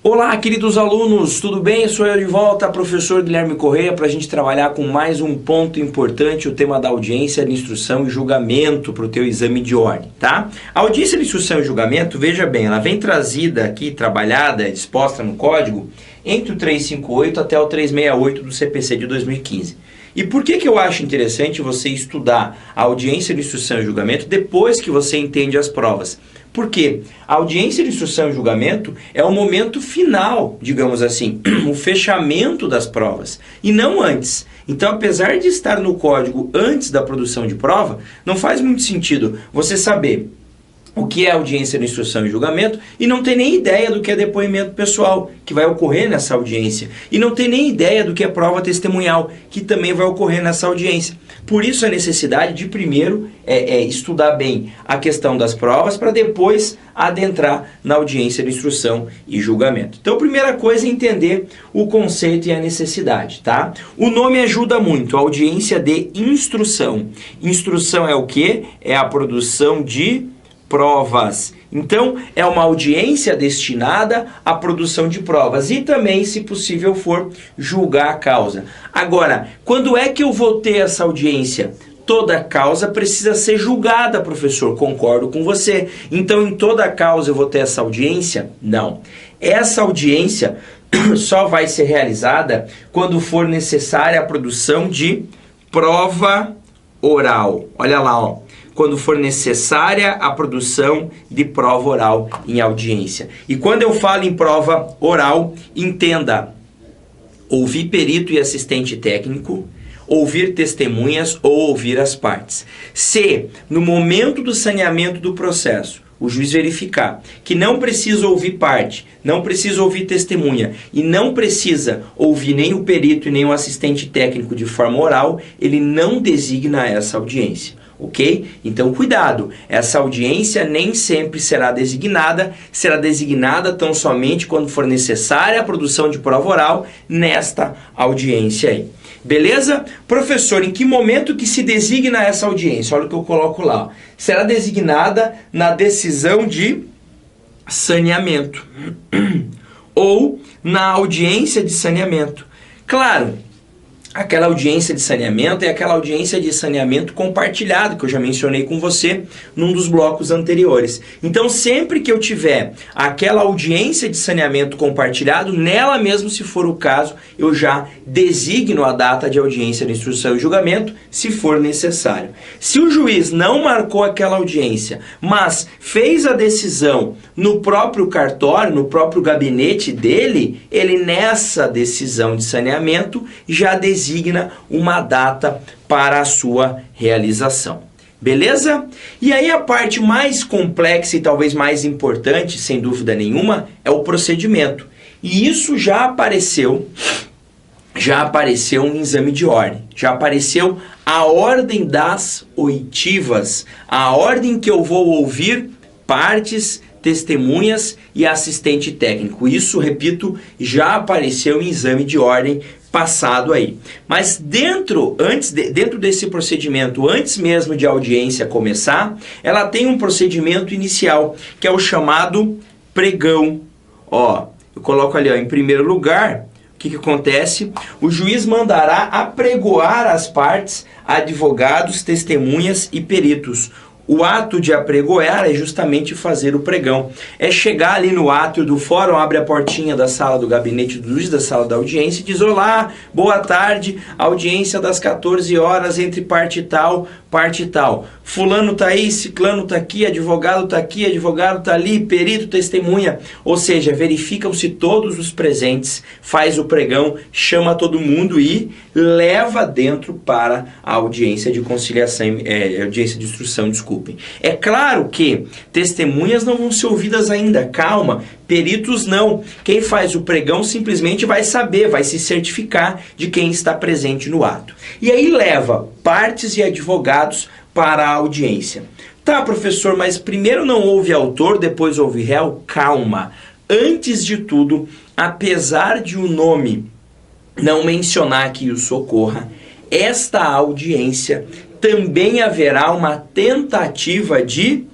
Olá, queridos alunos, tudo bem? Sou eu de volta, professor Guilherme Correia, para a gente trabalhar com mais um ponto importante, o tema da audiência de instrução e julgamento para o teu exame de ordem, tá? A audiência de instrução e julgamento, veja bem, ela vem trazida aqui, trabalhada, disposta no código, entre o 358 até o 368 do CPC de 2015. E por que eu acho interessante você estudar a audiência de instrução e julgamento depois que você entende as provas? Porque a audiência de instrução e julgamento é o momento final, digamos assim, o fechamento das provas, e não antes. Então, apesar de estar no código antes da produção de prova, não faz muito sentido você saber o que é audiência de instrução e julgamento e não ter nem ideia do que é depoimento pessoal, que vai ocorrer nessa audiência. E não ter nem ideia do que é prova testemunhal, que também vai ocorrer nessa audiência. Por isso a necessidade de primeiro estudar bem a questão das provas para depois adentrar na audiência de instrução e julgamento. Então, a primeira coisa é entender o conceito e a necessidade, tá? O nome ajuda muito, audiência de instrução. Instrução é o quê? É a produção de provas. Então, é uma audiência destinada à produção de provas e também, se possível for, julgar a causa. Agora, quando é que eu vou ter essa audiência? Toda causa precisa ser julgada, professor, concordo com você. Então, em toda causa eu vou ter essa audiência? Não. Essa audiência só vai ser realizada quando for necessária a produção de prova oral. Olha lá, ó. Quando for necessária a produção de prova oral em audiência. E quando eu falo em prova oral, entenda, ouvir perito e assistente técnico, ouvir testemunhas ou ouvir as partes. Se, no momento do saneamento do processo, o juiz verificar que não precisa ouvir parte, não precisa ouvir testemunha e não precisa ouvir nem o perito e nem o assistente técnico de forma oral, ele não designa essa audiência. Ok? Então, cuidado, essa audiência nem sempre será designada tão somente quando for necessária a produção de prova oral nesta audiência aí. Beleza? Professor, em que momento que se designa essa audiência? Olha o que eu coloco lá. Será designada na decisão de saneamento ou na audiência de saneamento. Claro, aquela audiência de saneamento é aquela audiência de saneamento compartilhado que eu já mencionei com você num dos blocos anteriores. Então, sempre que eu tiver aquela audiência de saneamento compartilhado, nela mesmo, se for o caso, eu já designo a data de audiência de instrução e julgamento, se for necessário. Se o juiz não marcou aquela audiência, mas fez a decisão no próprio cartório, no próprio gabinete dele, ele nessa decisão de saneamento já designa uma data para a sua realização. Beleza? E aí a parte mais complexa e talvez mais importante, sem dúvida nenhuma, é o procedimento. E isso já apareceu em exame de ordem. Já apareceu a ordem das oitivas, a ordem que eu vou ouvir partes, testemunhas e assistente técnico. Isso, repito, já apareceu em exame de ordem passado aí. Mas dentro desse procedimento, antes mesmo de a audiência começar, ela tem um procedimento inicial, que é o chamado pregão. Ó, eu coloco ali, ó, em primeiro lugar, o que acontece? O juiz mandará apregoar as partes, advogados, testemunhas e peritos. O ato de apregoar é justamente fazer o pregão. É chegar ali no átrio do fórum, abre a portinha da sala do gabinete do juiz, da sala da audiência, e diz: olá, boa tarde, audiência das 14 horas entre parte tal, parte tal. Fulano tá aí, ciclano tá aqui, advogado tá ali, perito, testemunha. Ou seja, verificam-se todos os presentes, faz o pregão, chama todo mundo e leva dentro para a audiência de conciliação, audiência de instrução, desculpem. É claro que testemunhas não vão ser ouvidas ainda, calma. Peritos não. Quem faz o pregão simplesmente vai saber, vai se certificar de quem está presente no ato. E aí leva partes e advogados para a audiência. Tá, professor, mas primeiro não houve autor, depois houve réu? Calma. Antes de tudo, apesar de o nome não mencionar que o socorra, esta audiência também haverá uma tentativa de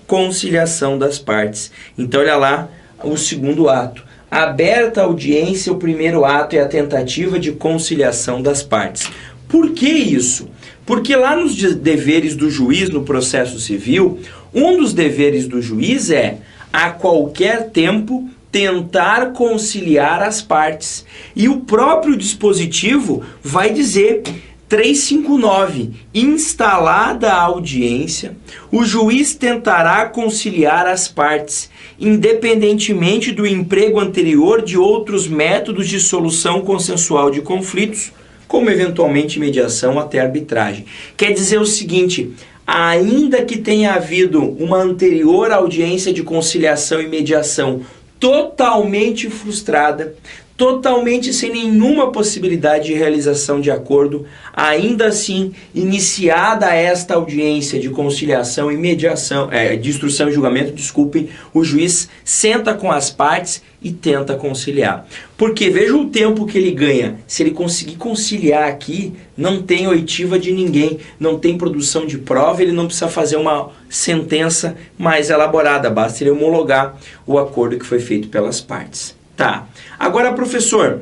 conciliação das partes. Então, olha lá o segundo ato. Aberta a audiência, o primeiro ato é a tentativa de conciliação das partes. Por que isso? Porque lá nos deveres do juiz no processo civil, um dos deveres do juiz é, a qualquer tempo, tentar conciliar as partes. E o próprio dispositivo vai dizer, 359, instalada a audiência, o juiz tentará conciliar as partes, independentemente do emprego anterior de outros métodos de solução consensual de conflitos, como eventualmente mediação até arbitragem. Quer dizer o seguinte, ainda que tenha havido uma anterior audiência de conciliação e mediação totalmente frustrada, totalmente sem nenhuma possibilidade de realização de acordo, ainda assim, iniciada esta audiência de conciliação e mediação, de instrução e julgamento, desculpem, o juiz senta com as partes e tenta conciliar. Porque veja o tempo que ele ganha. Se ele conseguir conciliar aqui, não tem oitiva de ninguém, não tem produção de prova, ele não precisa fazer uma sentença mais elaborada, basta ele homologar o acordo que foi feito pelas partes. Tá, agora professor,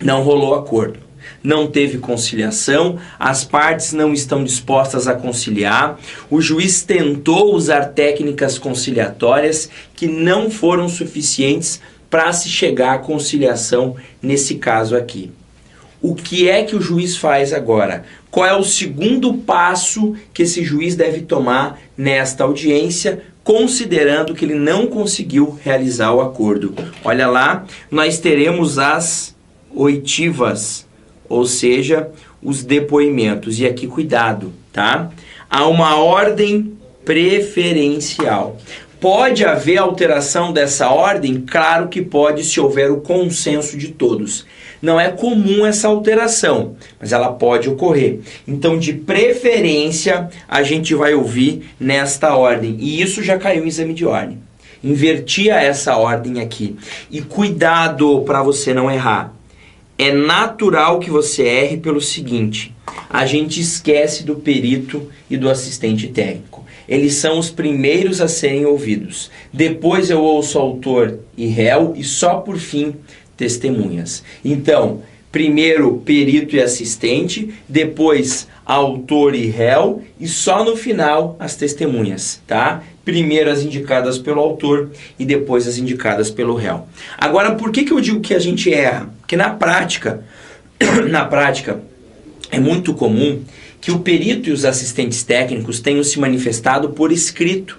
não rolou acordo, não teve conciliação, as partes não estão dispostas a conciliar, o juiz tentou usar técnicas conciliatórias que não foram suficientes para se chegar à conciliação nesse caso aqui. O que é que o juiz faz agora? Qual é o segundo passo que esse juiz deve tomar nesta audiência, considerando que ele não conseguiu realizar o acordo? Olha lá, nós teremos as oitivas, ou seja, os depoimentos. E aqui cuidado, tá? Há uma ordem preferencial. Pode haver alteração dessa ordem? Claro que pode, se houver o consenso de todos. Não é comum essa alteração, mas ela pode ocorrer. Então, de preferência, a gente vai ouvir nesta ordem. E isso já caiu em exame de ordem. Invertia essa ordem aqui. E cuidado para você não errar. É natural que você erre pelo seguinte: a gente esquece do perito e do assistente técnico. Eles são os primeiros a serem ouvidos. Depois eu ouço autor e réu e só por fim testemunhas. Então, primeiro perito e assistente, depois autor e réu e só no final as testemunhas, tá? Primeiro as indicadas pelo autor e depois as indicadas pelo réu. Agora, por que eu digo que a gente erra? Porque na prática é muito comum que o perito e os assistentes técnicos tenham se manifestado por escrito.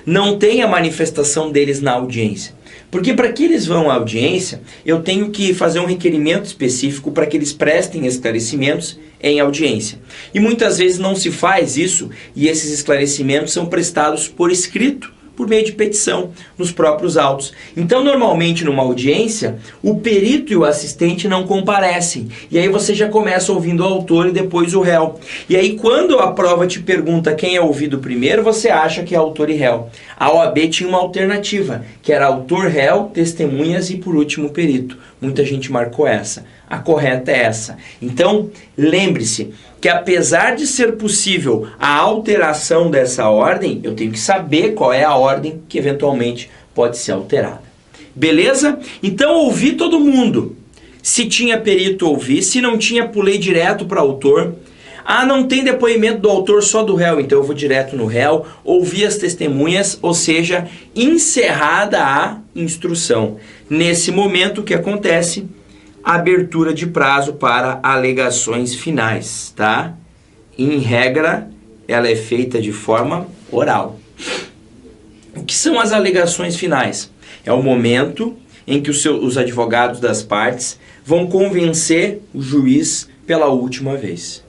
Não tem a manifestação deles na audiência. Porque para que eles vão à audiência, eu tenho que fazer um requerimento específico para que eles prestem esclarecimentos em audiência. E muitas vezes não se faz isso e esses esclarecimentos são prestados por escrito, por meio de petição, nos próprios autos. Então, normalmente, numa audiência, o perito e o assistente não comparecem. E aí você já começa ouvindo o autor e depois o réu. E aí, quando a prova te pergunta quem é ouvido primeiro, você acha que é autor e réu. A OAB tinha uma alternativa, que era autor, réu, testemunhas e, por último, perito. Muita gente marcou essa. A correta é essa. Então, lembre-se que apesar de ser possível a alteração dessa ordem, eu tenho que saber qual é a ordem que eventualmente pode ser alterada. Beleza? Então, ouvi todo mundo. Se tinha perito, ouvi. Se não tinha, pulei direto para o autor. Ah, não tem depoimento do autor, só do réu, então eu vou direto no réu, ouvi as testemunhas, ou seja, encerrada a instrução. Nesse momento, o que acontece? Abertura de prazo para alegações finais, tá? Em regra, ela é feita de forma oral. O que são as alegações finais? É o momento em que os advogados das partes vão convencer o juiz pela última vez.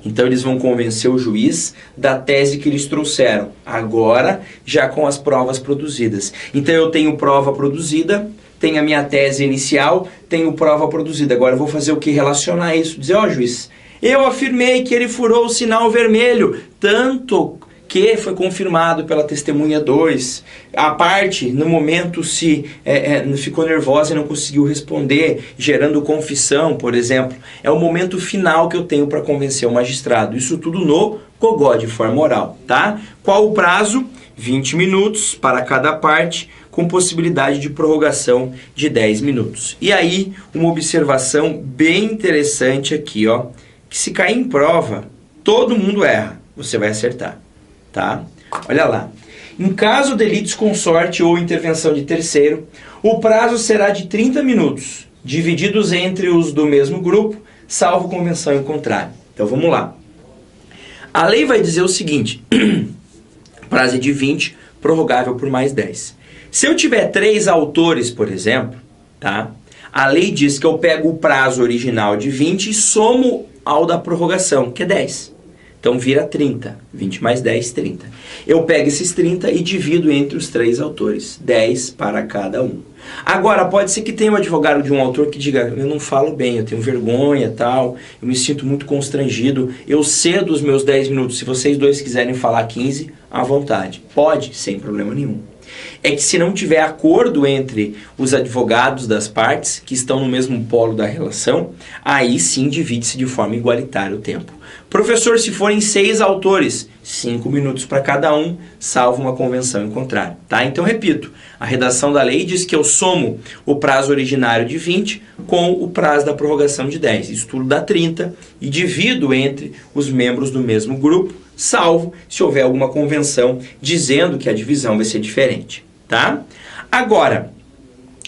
Então eles vão convencer o juiz da tese que eles trouxeram, agora já com as provas produzidas. Então eu tenho prova produzida, tenho a minha tese inicial, tenho prova produzida. Agora eu vou fazer o que? Relacionar isso, dizer, ó juiz, eu afirmei que ele furou o sinal vermelho, tanto que foi confirmado pela testemunha 2. A parte, no momento, ficou nervosa e não conseguiu responder, gerando confissão, por exemplo. É o momento final que eu tenho para convencer o magistrado. Isso tudo no gogó de forma oral, tá? Qual o prazo? 20 minutos para cada parte, com possibilidade de prorrogação de 10 minutos. E aí, uma observação bem interessante aqui, ó, que se cair em prova, todo mundo erra, você vai acertar, tá? Olha lá. Em caso de litisconsorte ou intervenção de terceiro, o prazo será de 30 minutos, divididos entre os do mesmo grupo, salvo convenção em contrário. Então vamos lá. A lei vai dizer o seguinte, prazo é de 20, prorrogável por mais 10. Se eu tiver 3 autores, por exemplo, tá? A lei diz que eu pego o prazo original de 20 e somo ao da prorrogação, que é 10. Então vira 30. 20 mais 10, 30. Eu pego esses 30 e divido entre os 3 autores. 10 para cada um. Agora, pode ser que tenha um advogado de um autor que diga, eu não falo bem, eu tenho vergonha, tal, eu me sinto muito constrangido, eu cedo os meus 10 minutos, se vocês dois quiserem falar 15, à vontade. Pode, sem problema nenhum. É que se não tiver acordo entre os advogados das partes, que estão no mesmo polo da relação, aí sim divide-se de forma igualitária o tempo. Professor, se forem 6 autores, 5 minutos para cada um, salvo uma convenção em contrário, tá? Então, repito, a redação da lei diz que eu somo o prazo originário de 20 com o prazo da prorrogação de 10. Isso tudo dá 30 e divido entre os membros do mesmo grupo, salvo se houver alguma convenção dizendo que a divisão vai ser diferente, tá? Agora,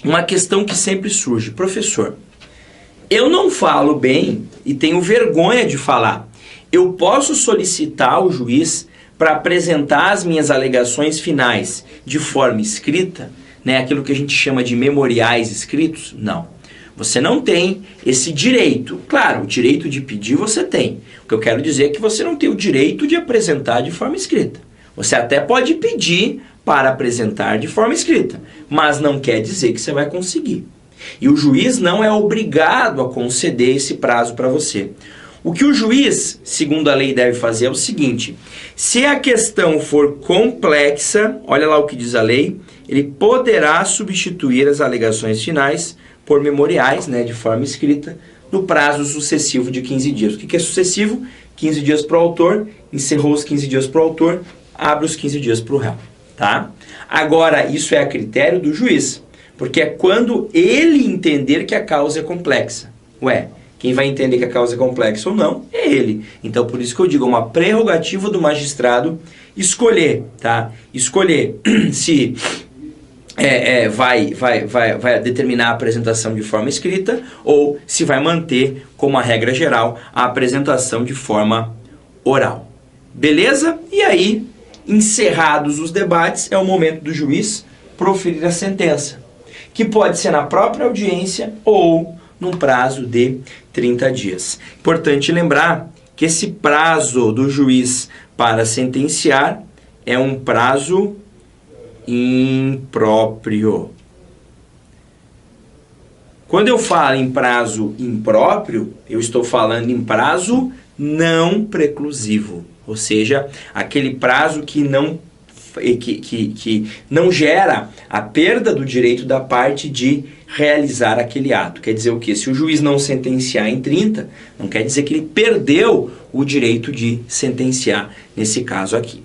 uma questão que sempre surge, professor, eu não falo bem e tenho vergonha de falar. Eu posso solicitar ao juiz para apresentar as minhas alegações finais de forma escrita, né, aquilo que a gente chama de memoriais escritos? Não. Você não tem esse direito. Claro, o direito de pedir você tem. O que eu quero dizer é que você não tem o direito de apresentar de forma escrita. Você até pode pedir para apresentar de forma escrita, mas não quer dizer que você vai conseguir. E o juiz não é obrigado a conceder esse prazo para você. O que o juiz, segundo a lei, deve fazer é o seguinte: se a questão for complexa, olha lá o que diz a lei, ele poderá substituir as alegações finais por memoriais, né, de forma escrita, no prazo sucessivo de 15 dias. O que é sucessivo? 15 dias para o autor, encerrou os 15 dias para o autor, abre os 15 dias para o réu, tá? Agora, isso é a critério do juiz, porque é quando ele entender que a causa é complexa. Ué, quem vai entender que a causa é complexa ou não é ele. Então, por isso que eu digo, é uma prerrogativa do magistrado escolher, tá? Escolher se vai determinar a apresentação de forma escrita ou se vai manter, como a regra geral, a apresentação de forma oral. Beleza? E aí, encerrados os debates, é o momento do juiz proferir a sentença, que pode ser na própria audiência ou num prazo de 30 dias. Importante lembrar que esse prazo do juiz para sentenciar é um prazo impróprio. Quando eu falo em prazo impróprio, eu estou falando em prazo não preclusivo, ou seja, aquele prazo que não gera a perda do direito da parte de realizar aquele ato. Quer dizer o quê? Se o juiz não sentenciar em 30, não quer dizer que ele perdeu o direito de sentenciar nesse caso aqui.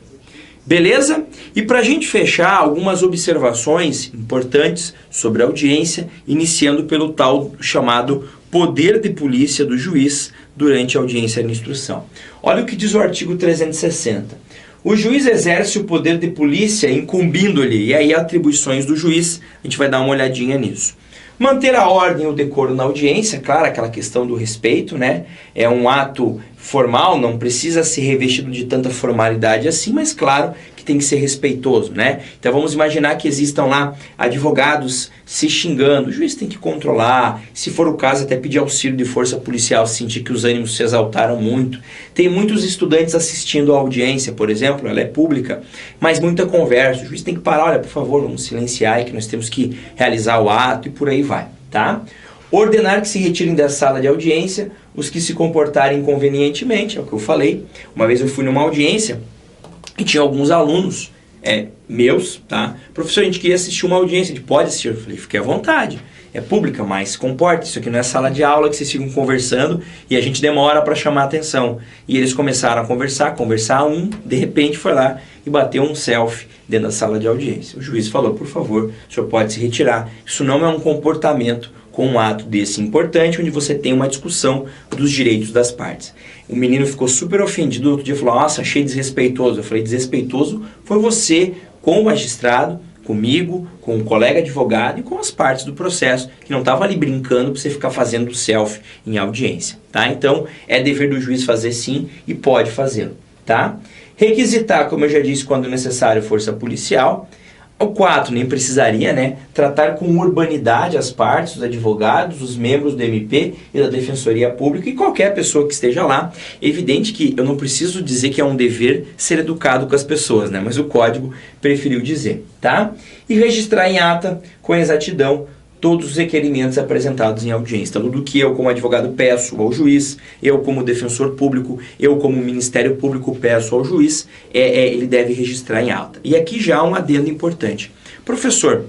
Beleza? E para a gente fechar, algumas observações importantes sobre a audiência, iniciando pelo tal chamado poder de polícia do juiz durante a audiência de instrução. Olha o que diz o artigo 360. O juiz exerce o poder de polícia incumbindo-lhe, e aí atribuições do juiz, a gente vai dar uma olhadinha nisso. Manter a ordem e o decoro na audiência, claro, aquela questão do respeito, né? É um ato formal, não precisa ser revestido de tanta formalidade assim, mas claro que tem que ser respeitoso, né? Então vamos imaginar que existam lá advogados se xingando, o juiz tem que controlar, se for o caso até pedir auxílio de força policial se sentir que os ânimos se exaltaram muito. Tem muitos estudantes assistindo à audiência, por exemplo, ela é pública, mas muita conversa, o juiz tem que parar, olha, por favor, vamos silenciar aí que nós temos que realizar o ato e por aí vai, tá? Ordenar que se retirem da sala de audiência os que se comportarem inconvenientemente, é o que eu falei. Uma vez eu fui numa audiência e tinha alguns alunos meus, tá? Professor, a gente queria assistir uma audiência, a gente pode assistir? Eu falei, fique à vontade. É pública, mas se comporte. Isso aqui não é sala de aula que vocês ficam conversando e a gente demora para chamar a atenção. E eles começaram a conversar, de repente foi lá e bateu um selfie dentro da sala de audiência. O juiz falou, por favor, o senhor pode se retirar. Isso não é um comportamento com um ato desse importante, onde você tem uma discussão dos direitos das partes. O menino ficou super ofendido, no outro dia falou, nossa, achei desrespeitoso. Eu falei, desrespeitoso foi você com o magistrado, comigo, com o colega advogado e com as partes do processo, que não estavam ali brincando para você ficar fazendo selfie em audiência, tá? Então, é dever do juiz fazer sim e pode fazê-lo, tá? Requisitar, como eu já disse, quando necessário, força policial. O 4, nem precisaria, né? Tratar com urbanidade as partes, os advogados, os membros do MP e da Defensoria Pública e qualquer pessoa que esteja lá. É evidente que eu não preciso dizer que é um dever ser educado com as pessoas, né? Mas o código preferiu dizer, tá? E registrar em ata, com exatidão, todos os requerimentos apresentados em audiência. Então, tudo que eu, como advogado, peço ao juiz, eu, como defensor público, eu, como Ministério Público, peço ao juiz, ele deve registrar em ata. E aqui já há um adendo importante. Professor,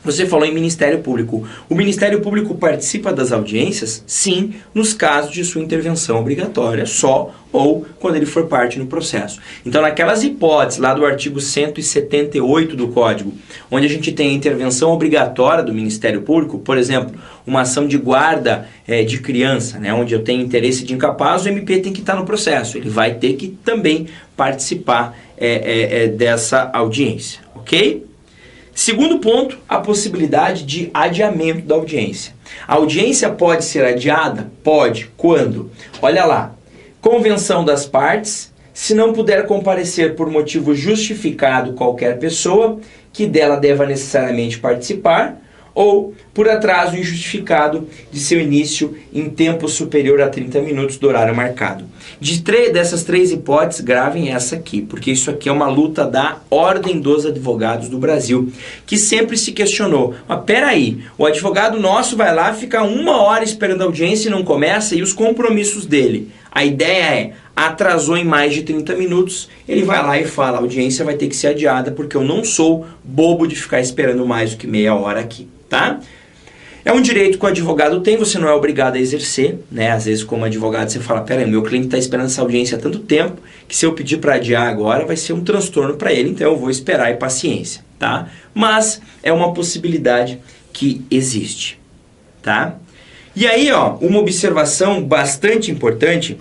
você falou em Ministério Público. O Ministério Público participa das audiências? Sim, nos casos de sua intervenção obrigatória, só ou quando ele for parte no processo. Então, naquelas hipóteses lá do artigo 178 do Código, onde a gente tem a intervenção obrigatória do Ministério Público, por exemplo, uma ação de guarda de criança, né, onde eu tenho interesse de incapaz, o MP tem que estar no processo. Ele vai ter que também participar dessa audiência, ok? Segundo ponto, a possibilidade de adiamento da audiência. A audiência pode ser adiada? Pode. Quando? Olha lá. Convenção das partes, se não puder comparecer por motivo justificado qualquer pessoa que dela deva necessariamente participar, ou por atraso injustificado de seu início em tempo superior a 30 minutos do horário marcado. Dessas três hipóteses, gravem essa aqui, porque isso aqui é uma luta da Ordem dos Advogados do Brasil, que sempre se questionou, mas peraí, o advogado nosso vai lá, fica 1 hora esperando a audiência e não começa, e os compromissos dele? A ideia atrasou em mais de 30 minutos, ele vai lá e fala, a audiência vai ter que ser adiada, porque eu não sou bobo de ficar esperando mais do que meia hora aqui. Tá? É um direito que o advogado tem, você não é obrigado a exercer, né? Às vezes, como advogado, você fala, peraí, meu cliente está esperando essa audiência há tanto tempo, que se eu pedir para adiar agora, vai ser um transtorno para ele, então eu vou esperar e paciência, tá? Mas é uma possibilidade que existe, tá? E aí, ó, uma observação bastante importante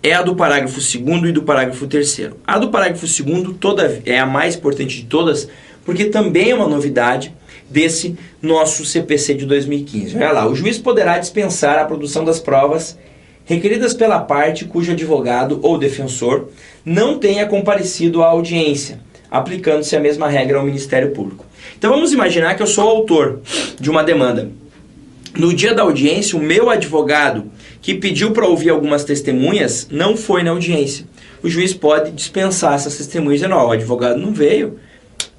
é a do parágrafo 2º e do parágrafo 3º. A do parágrafo 2º é a mais importante de todas, porque também é uma novidade desse nosso CPC de 2015. Olha lá, o juiz poderá dispensar a produção das provas requeridas pela parte cujo advogado ou defensor não tenha comparecido à audiência, aplicando-se a mesma regra ao Ministério Público. Então vamos imaginar que eu sou autor de uma demanda. No dia da audiência, o meu advogado, que pediu para ouvir algumas testemunhas, não foi na audiência. O juiz pode dispensar essas testemunhas, dizendo, o advogado não veio,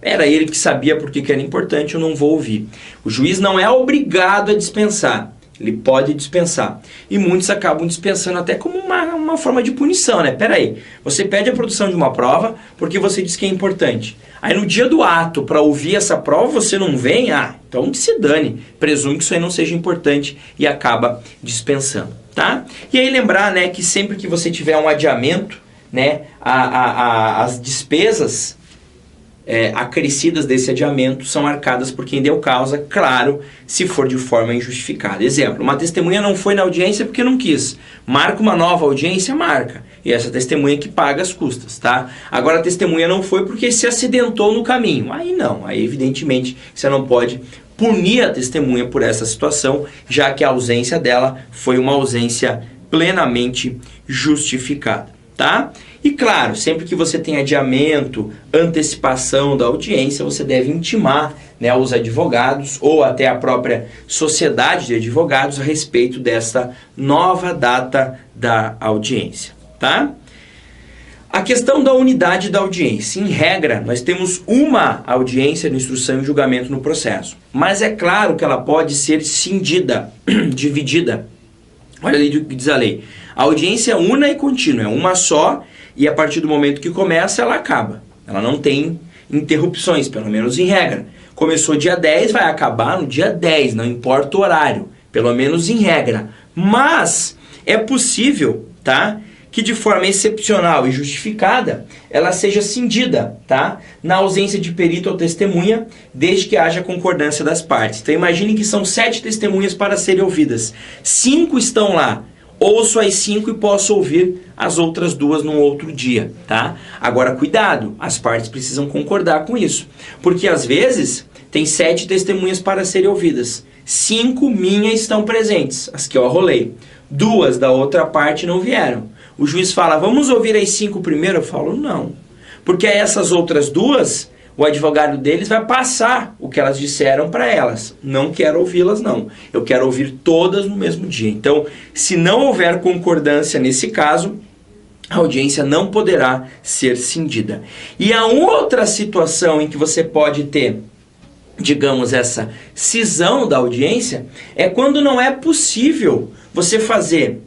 era ele que sabia por que era importante, eu não vou ouvir. O juiz não é obrigado a dispensar, ele pode dispensar. E muitos acabam dispensando até como uma forma de punição, né? Peraí, você pede a produção de uma prova porque você diz que é importante. Aí no dia do ato, para ouvir essa prova, você não vem? Então que se dane. Presume que isso aí não seja importante e acaba dispensando, tá? E aí lembrar, né, que sempre que você tiver um adiamento, né, as despesas acrescidas desse adiamento são arcadas por quem deu causa, claro, se for de forma injustificada. Exemplo, uma testemunha não foi na audiência porque não quis. Marca uma nova audiência, marca. E essa testemunha que paga as custas, tá? Agora a testemunha não foi porque se acidentou no caminho. Aí não, aí evidentemente você não pode punir a testemunha por essa situação, já que a ausência dela foi uma ausência plenamente justificada, tá? E claro, sempre que você tem adiamento, antecipação da audiência, você deve intimar, né, os advogados ou até a própria sociedade de advogados a respeito desta nova data da audiência, tá? A questão da unidade da audiência. Em regra, nós temos uma audiência de instrução e julgamento no processo, mas é claro que ela pode ser cindida, dividida. Olha ali o que diz a lei. A audiência é una e contínua, é uma só, e a partir do momento que começa, ela acaba. Ela não tem interrupções, pelo menos em regra. Começou dia 10, vai acabar no dia 10, não importa o horário, pelo menos em regra. Mas é possível, tá, que de forma excepcional e justificada, ela seja cindida, tá, na ausência de perito ou testemunha, desde que haja concordância das partes. Então imagine que são 7 testemunhas para serem ouvidas. 5 estão lá. Ouço as 5 e posso ouvir as outras 2 num outro dia, tá? Agora, cuidado, as partes precisam concordar com isso. Porque, às vezes, tem 7 testemunhas para serem ouvidas. 5 minhas estão presentes, as que eu arrolei. 2 da outra parte não vieram. O juiz fala, vamos ouvir as 5 primeiro? Eu falo, não. Porque essas outras 2... o advogado deles vai passar o que elas disseram para elas. Não quero ouvi-las, não. Eu quero ouvir todas no mesmo dia. Então, se não houver concordância nesse caso, a audiência não poderá ser cindida. E a outra situação em que você pode ter, digamos, essa cisão da audiência, é quando não é possível você fazer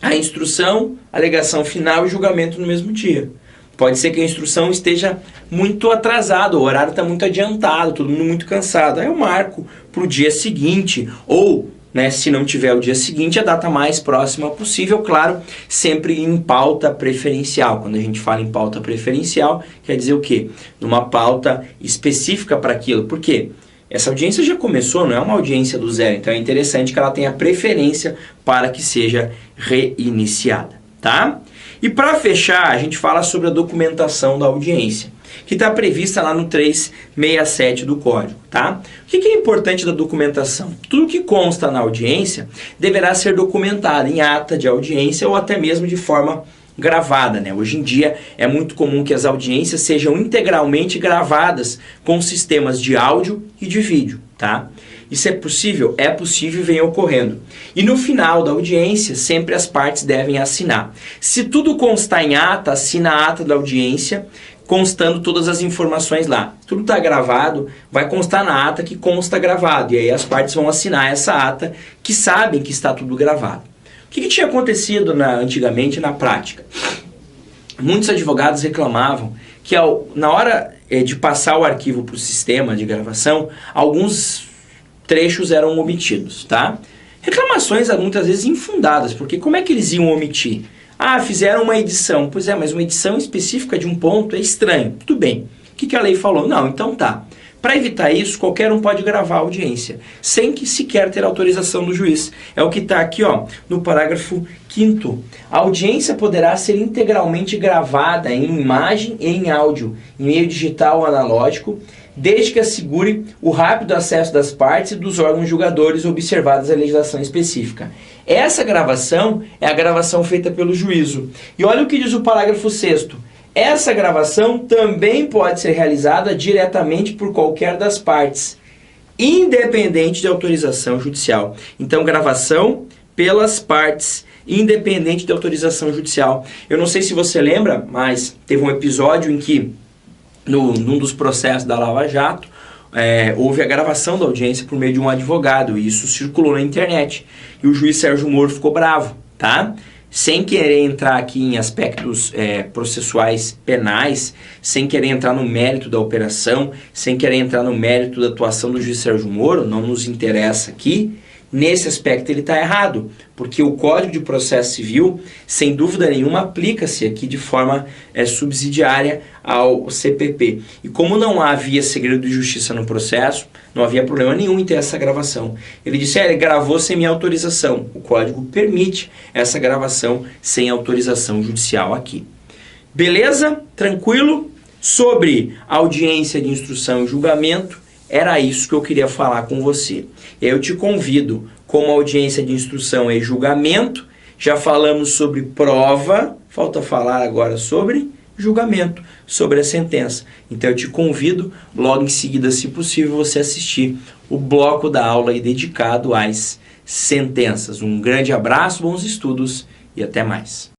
a instrução, alegação final e julgamento no mesmo dia. Pode ser que a instrução esteja muito atrasada, o horário está muito adiantado, todo mundo muito cansado. Aí eu marco para o dia seguinte, ou, né, se não tiver o dia seguinte, a data mais próxima possível, claro, sempre em pauta preferencial. Quando a gente fala em pauta preferencial, quer dizer o quê? Numa pauta específica para aquilo. Por quê? Essa audiência já começou, não é uma audiência do zero, então é interessante que ela tenha preferência para que seja reiniciada, tá? E para fechar, a gente fala sobre a documentação da audiência, que está prevista lá no 367 do Código, tá? O que é importante da documentação? Tudo que consta na audiência deverá ser documentado em ata de audiência ou até mesmo de forma gravada, né? Hoje em dia é muito comum que as audiências sejam integralmente gravadas com sistemas de áudio e de vídeo, tá? Isso é possível? É possível e vem ocorrendo. E no final da audiência, sempre as partes devem assinar. Se tudo constar em ata, assina a ata da audiência, constando todas as informações lá. Tudo está gravado, vai constar na ata que consta gravado. E aí as partes vão assinar essa ata que sabem que está tudo gravado. O que tinha acontecido antigamente na prática? Muitos advogados reclamavam que na hora de passar o arquivo para o sistema de gravação, alguns trechos eram omitidos, tá? Reclamações muitas vezes infundadas, porque como é que eles iam omitir? Ah, fizeram uma edição. Pois é, mas uma edição específica de um ponto é estranho. Tudo bem. O que a lei falou? Não, então tá. Para evitar isso, qualquer um pode gravar a audiência, sem que sequer ter autorização do juiz. É o que está aqui, ó, no parágrafo 5º. A audiência poderá ser integralmente gravada em imagem e em áudio, em meio digital ou analógico, desde que assegure o rápido acesso das partes e dos órgãos julgadores observadas a legislação específica. Essa gravação é a gravação feita pelo juízo. E olha o que diz o parágrafo 6º. Essa gravação também pode ser realizada diretamente por qualquer das partes, independente de autorização judicial. Então, gravação pelas partes, independente de autorização judicial. Eu não sei se você lembra, mas teve um episódio em que, num dos processos da Lava Jato, houve a gravação da audiência por meio de um advogado, e isso circulou na internet. E o juiz Sérgio Moro ficou bravo, tá? Sem querer entrar aqui em aspectos processuais penais, sem querer entrar no mérito da operação, sem querer entrar no mérito da atuação do juiz Sérgio Moro, não nos interessa aqui. Nesse aspecto ele está errado, porque o Código de Processo Civil, sem dúvida nenhuma, aplica-se aqui de forma subsidiária ao CPP. E como não havia segredo de justiça no processo, não havia problema nenhum em ter essa gravação. Ele disse, ele gravou sem minha autorização. O Código permite essa gravação sem autorização judicial aqui. Beleza? Tranquilo? Sobre audiência de instrução e julgamento, era isso que eu queria falar com você. Eu te convido, como audiência de instrução e julgamento, já falamos sobre prova, falta falar agora sobre julgamento, sobre a sentença. Então eu te convido, logo em seguida, se possível, você assistir o bloco da aula aí dedicado às sentenças. Um grande abraço, bons estudos e até mais.